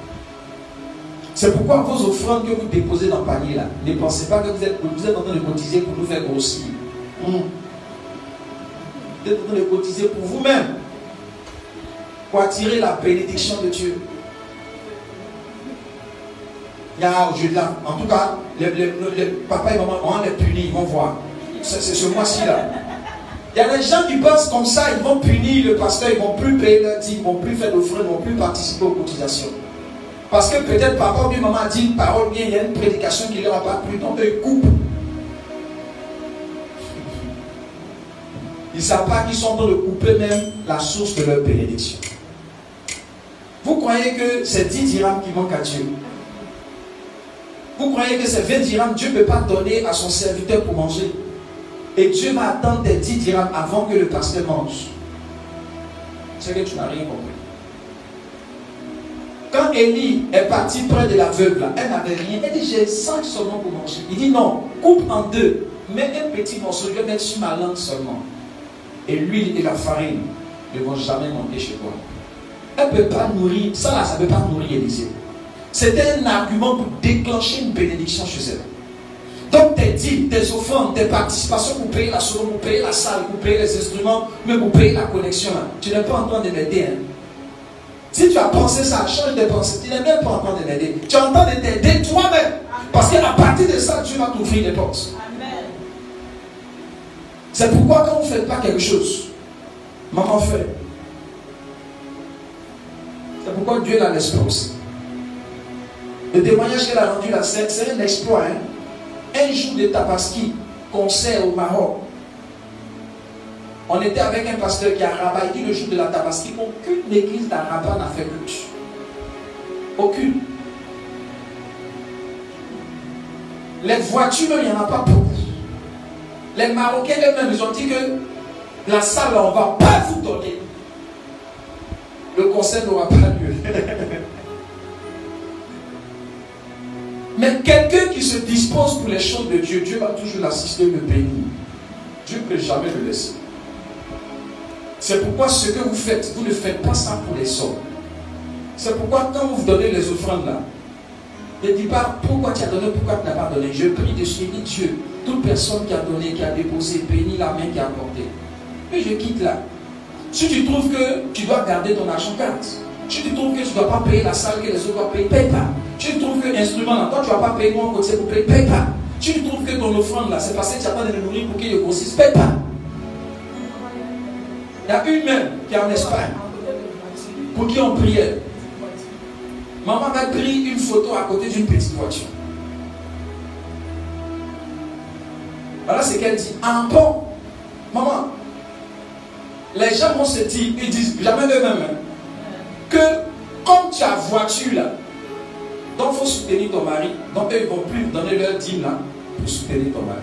C'est pourquoi vos offrandes que vous déposez dans le panier là, ne pensez pas que vous êtes en train de cotiser pour nous faire grossir. Vous êtes en train de cotiser pour vous-même. Pour attirer la bénédiction de Dieu. Il y a aujourd'hui, en tout cas, les papa et maman, on les punit, ils vont voir. C'est ce mois-ci là. Il y a des gens qui pensent comme ça, ils vont punir le pasteur, ils ne vont plus payer leur dîme, ils ne vont plus faire d'offrande, ils ne vont plus participer aux cotisations. Parce que peut-être papa ou bien maman a dit une parole bien, il y a une prédication qui ne leur a pas plu, donc ils coupent. Ils ne savent pas qu'ils sont en train de couper même la source de leur bénédiction. Vous croyez que c'est 10 dirhams qui manquent à Dieu? Vous croyez que c'est 20 dirhams, Dieu ne peut pas donner à son serviteur pour manger? Et Dieu va attendre tes 10 dirhams avant que le pasteur mange. C'est que tu n'as rien compris. Quand Élie est parti près de l'aveugle, elle n'avait rien. Elle dit, j'ai 5 seulement pour manger. Il dit, non, coupe en deux. Mets un petit morceau, je vais mettre sur ma langue seulement. Et l'huile et la farine ne vont jamais manquer chez toi. Elle ne peut pas nourrir, ça là, ça ne peut pas nourrir Élisée. C'était un argument pour déclencher une bénédiction chez elle. Donc tes dîmes, tes offrandes, tes participations pour payer la sono, pour payer la salle, pour payer les instruments, mais pour payer la connexion, là, tu n'es pas en train de m'aider. Hein. Si tu as pensé ça, change de pensée, tu n'es même pas en train de m'aider. Tu es en train de t'aider toi-même. Parce qu'à partir de ça, Dieu va t'ouvrir des portes. C'est pourquoi quand vous ne faites pas quelque chose, maman fait. C'est pourquoi Dieu l'a l'exploit aussi. Le témoignage qu'elle a rendu là, c'est un exploit. Hein? Un jour de Tabaski, concert au Maroc. On était avec un pasteur qui a Rabat. Il dit le jour de la Tabaski, aucune église d'Arabat n'a fait culte. Aucune. Les voitures, il n'y en a pas beaucoup. Les Marocains eux-mêmes, ils ont dit que la salle, on ne va pas vous donner. Le concert n'aura pas lieu. Mais quelqu'un qui se dispose pour les choses de Dieu, Dieu va toujours l'assister, le bénir. Dieu ne peut jamais le laisser. C'est pourquoi ce que vous faites, vous ne faites pas ça pour les hommes. C'est pourquoi quand vous donnez les offrandes là, ne dis pas pourquoi tu as donné, pourquoi tu n'as pas donné. Je prie dessus, dis Dieu, toute personne qui a donné, qui a déposé, bénis la main qui a apporté. Puis je quitte là. Si tu trouves que tu dois garder ton argent, garde. Si tu trouves que tu ne dois pas payer la salle que les autres doivent payer, paye pas. Si tu trouves que l'instrument là, toi tu ne vas pas payer mon côté pour payer, paye pas. Si tu trouves que ton offrande là, c'est parce que tu attends de le nourrir pour qu'il le grossisse, paye pas. Il y a une même qui est en Espagne, pour qui on priait. Maman m'a pris une photo à côté d'une petite voiture. Voilà ce qu'elle dit. Ah bon, maman, les gens vont se dire, ils disent jamais eux-mêmes, que comme comme tu as voiture là, donc il faut soutenir ton mari. Donc eux, ils ne vont plus donner leur dîme là pour soutenir ton mari.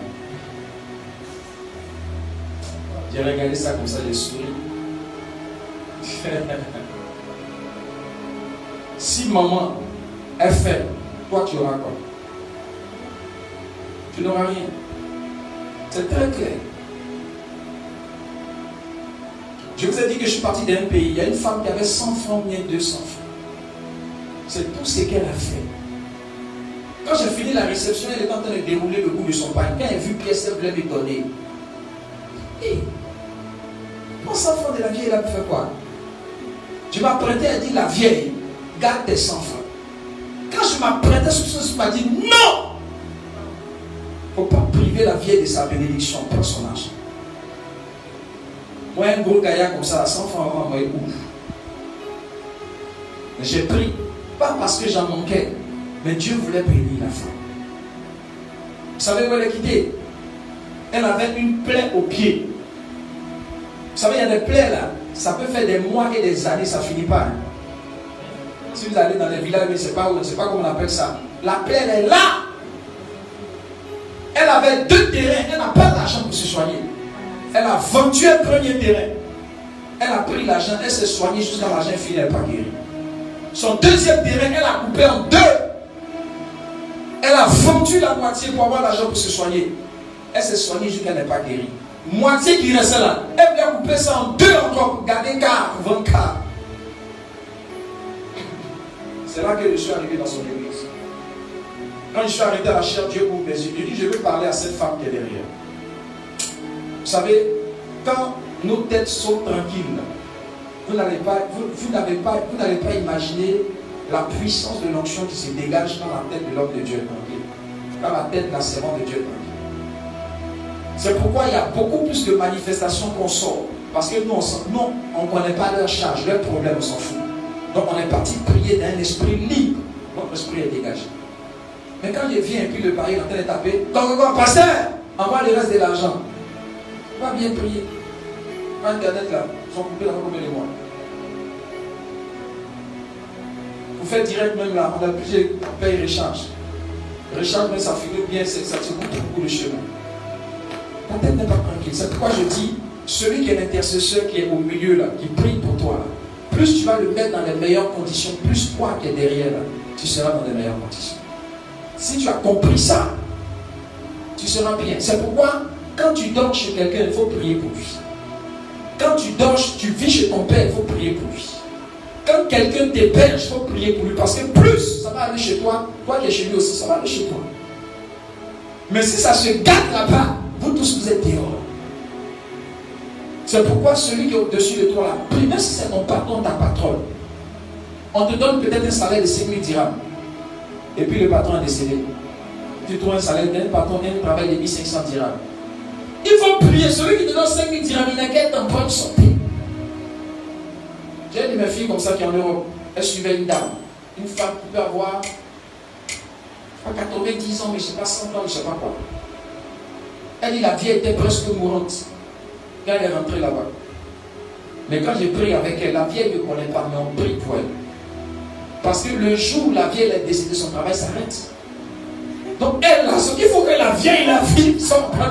J'ai regardé ça comme ça, j'ai souri. Si maman est faible, toi tu auras quoi? Tu n'auras rien. C'est très clair. Je vous ai dit que je suis parti d'un pays. Il y a une femme qui avait 100 francs, bien 200 francs. C'est tout ce qu'elle a fait. Quand j'ai fini la réception, elle était en train de dérouler le bout de son pain. Quand elle a vu pièce, elle voulait lui donner. Et pour 100 francs de la vieille, elle a pu faire quoi? Je m'apprêtais à dire la vieille, garde tes 100 francs. Quand je m'apprêtais sur ce, je m'a dit non! Il ne faut pas priver la vieille de sa bénédiction. Prends son argent. Moi, un gros gaillard comme ça, à 100 francs, moi, ouf. Mais j'ai pris. Pas parce que j'en manquais, mais Dieu voulait bénir la femme. Vous savez où elle est quittée? Elle avait une plaie au pied. Vous savez, il y a des plaies là. Ça peut faire des mois et des années, ça ne finit pas. Hein. Si vous allez dans les villages, mais c'est pas comment on appelle ça. La plaie, elle est là. Elle avait 2 terrains, elle n'a pas d'argent pour se soigner. Elle a vendu un premier terrain. Elle a pris l'argent, elle s'est soignée jusqu'à l'argent fini, elle n'est pas guérie. Son deuxième terrain, elle a coupé en 2. Elle a vendu la moitié pour avoir l'argent pour se soigner. Elle s'est soignée jusqu'à elle n'est pas guérie. Moitié qui restait là, elle voulait couper ça en 2 encore pour garder quart, 20 quarts. C'est là que je suis arrivé dans son église. Quand je suis arrêté à la chair, Dieu ouvre mes yeux. Il dit, je vais parler à cette femme qui est derrière. Vous savez, quand nos têtes sont tranquilles, vous n'allez pas imaginer la puissance de l'onction qui se dégage quand la tête de l'homme de Dieu est tranquille. Quand la tête de la servante de Dieu est tranquille. C'est pourquoi il y a beaucoup plus de manifestations qu'on sort. Parce que nous, on ne connaît pas leur charge, leur problème, on s'en fout. Donc on est parti prier d'un esprit libre. Notre esprit est dégagé. Mais quand je viens et puis le pari est en train de taper, pasteur, envoie le reste de l'argent. Pas bien prier. Internet là, ils sont coupés dans combien de mois. Vous faites direct même là, on a plusieurs paye recharge. Recharge, mais ça figure bien, ça te coûte beaucoup de chemin. Ta tête n'est pas tranquille. C'est pourquoi je dis, celui qui est l'intercesseur, qui est au milieu là, qui prie pour toi là, plus tu vas le mettre dans les meilleures conditions, plus toi qui es derrière là, tu seras dans les meilleures conditions. Si tu as compris ça, tu seras bien. C'est pourquoi, quand tu dors chez quelqu'un, il faut prier pour lui. Quand tu dors, tu vis chez ton père, il faut prier pour lui. Quand quelqu'un t'héberge, il faut prier pour lui. Parce que plus ça va aller chez toi, toi qui es chez lui aussi, ça va aller chez toi. Mais si ça se gâte là-bas, vous tous vous êtes dehors. C'est pourquoi celui qui est au-dessus de toi, là, même si c'est ton patron, ta patronne, on te donne peut-être un salaire de 5 000 dirhams. Et puis le patron est décédé. Tu trouves un salaire d'un patron, un travail de 1500 dirhams. Il faut prier. Celui qui te donne 5 000 dirhams, il n'a qu'à être en bonne santé. J'ai une de mes filles comme ça qui est en Europe. Elle suivait une dame. Une femme qui peut avoir 90 ans, mais je ne sais pas 100 ans, je ne sais pas quoi. Elle dit la vieille était presque mourante quand elle est rentrée là-bas. Mais quand j'ai prié avec elle, la vieille ne me connaît pas, mais on prie pour elle. Parce que le jour où la vieille est décédée, son travail s'arrête. Donc elle, là, ce qu'il faut que la vieille la vive sans bonne.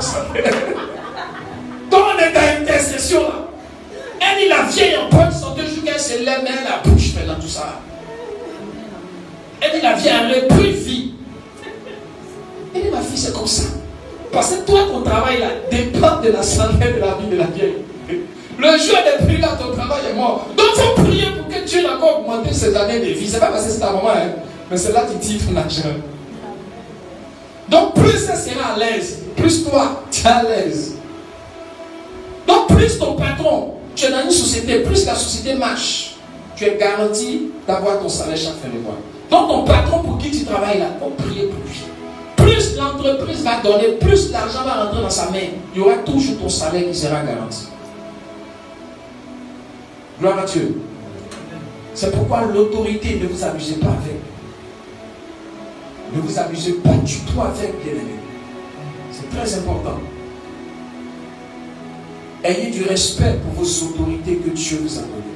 Donc on est dans une intercession là. Elle dit la vieille en bonne santé, jusqu'à qu'elle se lève, elle la bouche maintenant tout ça. Elle dit la vieille a repris vie. Elle dit ma fille c'est comme ça. Parce que toi ton travail là dépend de la santé de la vie de la vieille. Le jour des prix là, ton travail est mort. Donc il faut prier pour que Dieu n'a pas augmenté ses années de vie. C'est pas parce que c'est ta maman, hein, mais c'est là que tu tires ton argent. Donc plus elle sera à l'aise, plus toi tu es à l'aise. Donc plus ton patron, tu es dans une société, plus la société marche, tu es garanti d'avoir ton salaire chaque fin de mois. Donc ton patron pour qui tu travailles là, faut prier pour lui. Plus l'entreprise va donner, plus l'argent va rentrer dans sa main, il y aura toujours ton salaire qui sera garanti. Gloire à Dieu. C'est pourquoi l'autorité, ne vous amusez pas avec. Ne vous amusez pas du tout avec, bien-aimé. C'est très important. Ayez du respect pour vos autorités que Dieu vous a données.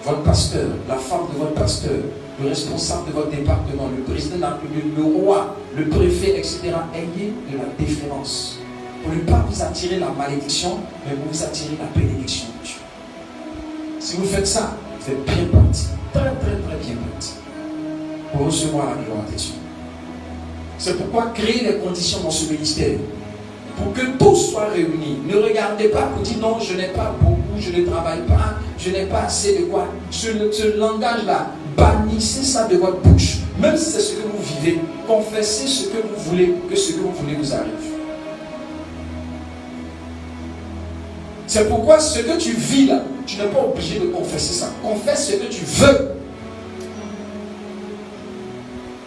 votre pasteur, la femme de votre pasteur, le responsable de votre département, le président de la République, le roi, le préfet, etc. Ayez de la déférence. Pour ne pas vous attirer la malédiction, mais pour vous attirer la bénédiction de Dieu. Si vous faites ça, vous êtes bien parti. Très, très, très bien parti. Pour recevoir la gloire de Dieu. C'est pourquoi créer les conditions dans ce ministère. Pour que tout soit réuni. Ne regardez pas pour dire non, je n'ai pas beaucoup, je ne travaille pas, je n'ai pas assez de quoi. Ce langage-là, bannissez ça de votre bouche. Même si c'est ce que vous vivez, confessez ce que vous voulez pour que ce que vous voulez vous arrive. C'est pourquoi ce que tu vis là, tu n'es pas obligé de confesser ça. Confesse ce que tu veux.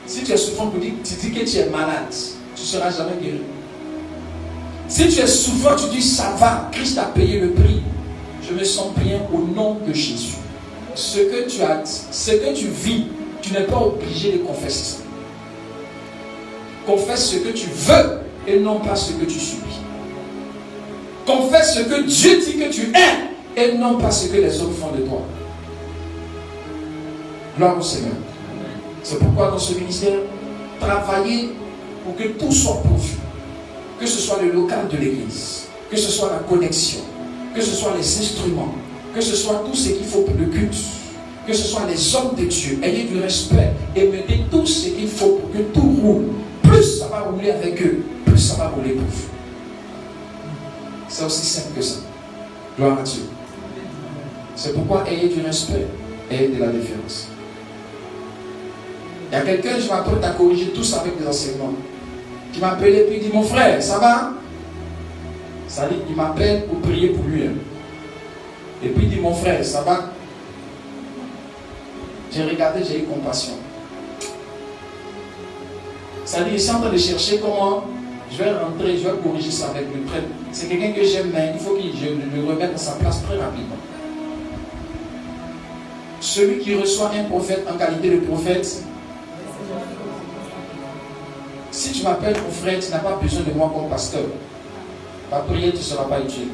Si tu es souffrant, tu dis que tu es malade, tu ne seras jamais guéri. Si tu es souffrant, tu dis ça va, Christ a payé le prix. Je me sens bien au nom de Jésus. Ce que tu as, ce que tu vis, tu n'es pas obligé de confesser ça. Confesse ce que tu veux et non pas ce que tu subis. Confesse ce que Dieu dit que tu es et non pas ce que les autres font de toi. Gloire au Seigneur. C'est pourquoi dans ce ministère, travaillez pour que tout soit pourvu. Que ce soit le local de l'église, que ce soit la connexion, que ce soit les instruments, que ce soit tout ce qu'il faut pour le culte, que ce soit les hommes de Dieu. Ayez du respect et mettez tout ce qu'il faut pour que tout roule. Plus ça va rouler avec eux, plus ça va rouler pour vous. C'est aussi simple que ça. Gloire à Dieu. C'est pourquoi ayez du respect et ayez de la déférence. Il y a quelqu'un, je m'apprête à corriger tout ça avec des enseignements, qui m'appelait et puis il dit, mon frère, ça va? Ça dit, il m'appelle pour prier pour lui. Et puis il dit, mon frère, ça va? J'ai regardé, j'ai eu compassion. Ça dit, il est en train de chercher comment je vais rentrer, je vais corriger ça avec le prêtre. C'est quelqu'un que j'aime, mais il faut que je le remette à sa place très rapidement. Celui qui reçoit un prophète en qualité de prophète, si tu m'appelles mon frère, tu n'as pas besoin de moi comme pasteur. Ma prière ne sera pas utile.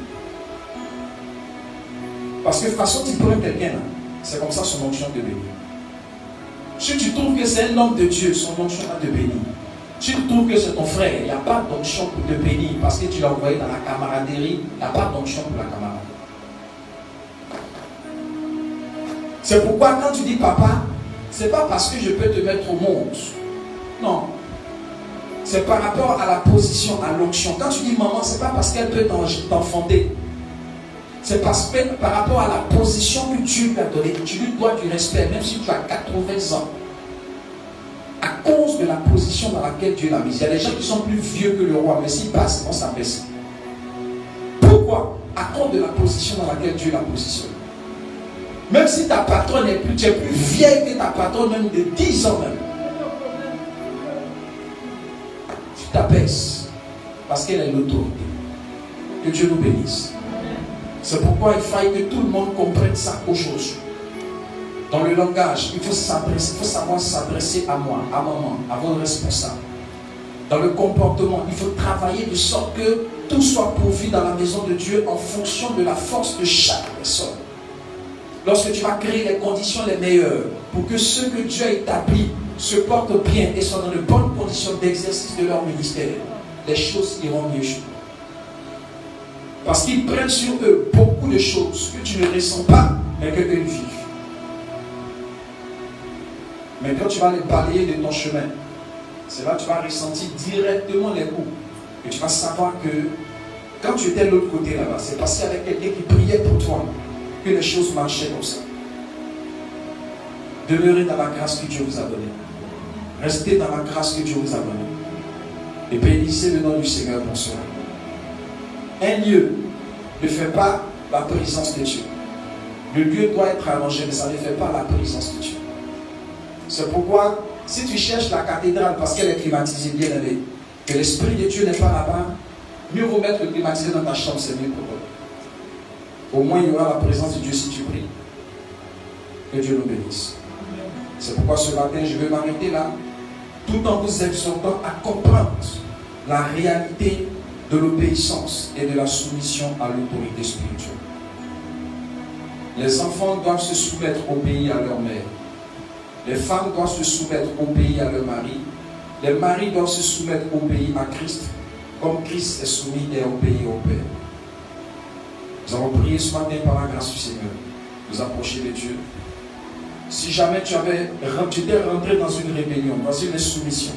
Parce que de toute façon, tu prends quelqu'un, c'est comme ça son onction te bénit. Si tu trouves que c'est un homme de Dieu, son onction va te bénir. Si tu trouves que c'est ton frère, il n'y a pas d'onction pour te bénir parce que tu l'as envoyé dans la camaraderie, il n'y a pas d'onction pour la camaraderie. C'est pourquoi quand tu dis papa, ce n'est pas parce que je peux te mettre au monde. Non. C'est par rapport à la position, à l'onction. Quand tu dis maman, ce n'est pas parce qu'elle peut t'enfanter. C'est parce que par rapport à la position que Dieu lui a donnée, tu lui dois du respect, même si tu as 80 ans. À cause de la position dans laquelle Dieu l'a mis. Il y a des gens qui sont plus vieux que le roi, mais s'ils passent, on s'abaisse. Pourquoi? À cause de la position dans laquelle Dieu l'a positionné. Même si ta patronne est plus, tu es plus vieille que ta patronne, même de 10 ans même. Tu t'abaisses parce qu'elle est l'autorité. Que Dieu nous bénisse. C'est pourquoi il faille que tout le monde comprenne ça aujourd'hui. Dans le langage, il faut savoir s'adresser à moi, à maman, à vos responsables. Dans le comportement, il faut travailler de sorte que tout soit pourvu dans la maison de Dieu en fonction de la force de chaque personne. Lorsque tu vas créer les conditions les meilleures pour que ceux que Dieu a établis se portent bien et soient dans de bonnes conditions d'exercice de leur ministère, les choses iront mieux chez eux. Parce qu'ils prennent sur eux beaucoup de choses que tu ne ressens pas, mais que eux vivent. Mais quand tu vas les balayer de ton chemin, c'est là que tu vas ressentir directement les coups. Et tu vas savoir que quand tu étais de l'autre côté là-bas, c'est parce qu'il y avait quelqu'un qui priait pour toi que les choses marchaient comme ça. Demeurez dans la grâce que Dieu vous a donnée. Restez dans la grâce que Dieu vous a donnée. Et bénissez le nom du Seigneur pour cela. Un lieu ne fait pas la présence de Dieu. Le lieu doit être arrangé, mais ça ne fait pas la présence de Dieu. C'est pourquoi, si tu cherches la cathédrale parce qu'elle est climatisée, bien aimée, que l'Esprit de Dieu n'est pas là-bas, mieux vaut mettre le climatisé dans ta chambre, c'est mieux pour toi. Au moins, il y aura la présence de Dieu si tu pries. Que Dieu nous bénisse. C'est pourquoi ce matin, je vais m'arrêter là, tout en vous exhortant à comprendre la réalité de l'obéissance et de la soumission à l'autorité spirituelle. Les enfants doivent se soumettre au pays à leur mère. Les femmes doivent se soumettre au pays à leur mari. Les maris doivent se soumettre au pays à Christ, comme Christ est soumis et au pays au Père. Nous allons prier ce matin par la grâce du Seigneur. Nous approcher de Dieu. Si jamais tu t'es rentré dans une rébellion, dans une insoumission,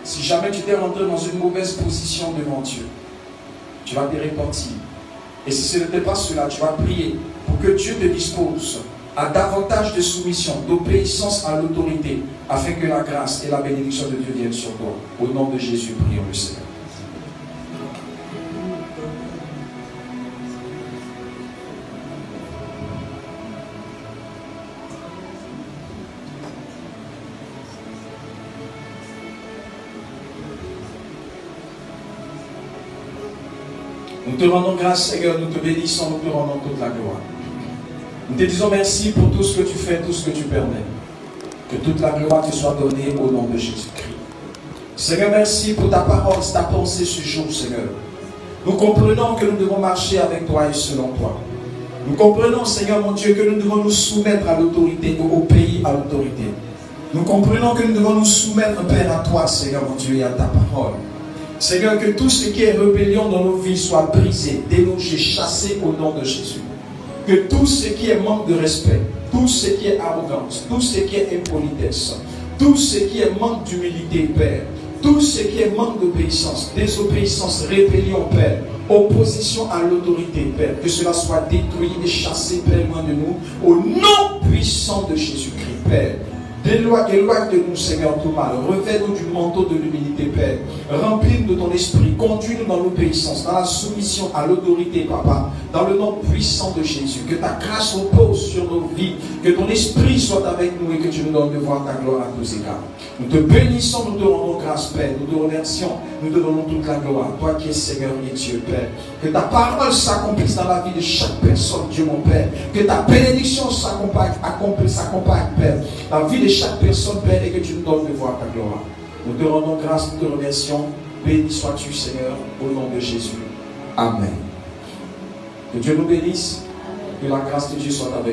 si jamais tu t'es rentré dans une mauvaise position devant Dieu, tu vas te repentir. Et si ce n'était pas cela, tu vas prier pour que Dieu te dispose à davantage de soumission, d'obéissance à l'autorité, afin que la grâce et la bénédiction de Dieu viennent sur toi. Au nom de Jésus, prions le Seigneur. Nous te rendons grâce, Seigneur, nous te bénissons, nous te rendons toute la gloire. Nous te disons merci pour tout ce que tu fais, tout ce que tu permets. Que toute la gloire te soit donnée au nom de Jésus-Christ. Seigneur, merci pour ta parole, ta pensée ce jour, Seigneur. Nous comprenons que nous devons marcher avec toi et selon toi. Nous comprenons, Seigneur mon Dieu, que nous devons nous soumettre à l'autorité, au pays à l'autorité. Nous comprenons que nous devons nous soumettre, Père, à toi, Seigneur mon Dieu, et à ta parole. Seigneur, que tout ce qui est rébellion dans nos vies soit brisé, délogé, chassé au nom de Jésus. Que tout ce qui est manque de respect, tout ce qui est arrogance, tout ce qui est impolitesse, tout ce qui est manque d'humilité, Père, tout ce qui est manque d'obéissance, désobéissance, rébellion, Père, opposition à l'autorité, Père, que cela soit détruit et chassé, Père, loin de nous, au nom puissant de Jésus-Christ, Père. Éloigne de nous, Seigneur, tout mal. Revêt-nous du manteau de l'humilité, Père. Remplis-nous de ton esprit. Conduis-nous dans l'obéissance, dans la soumission à l'autorité, Papa. Dans le nom puissant de Jésus. Que ta grâce repose sur nos vies. Que ton esprit soit avec nous et que tu nous donnes de voir ta gloire à tous égards. Nous te bénissons, nous te rendons grâce, Père. Nous te remercions, nous te donnons toute la gloire. Toi qui es Seigneur et Dieu, Père. Que ta parole s'accomplisse dans la vie de chaque personne, Dieu mon Père. Que ta bénédiction s'accompagne, Père. Dans la vie de chaque personne, Père, et que tu nous donnes de voir ta gloire. Nous te rendons grâce, nous te remercions. Béni sois-tu, Seigneur, au nom de Jésus. Amen. Que Dieu nous bénisse. Que la grâce de Dieu soit avec nous.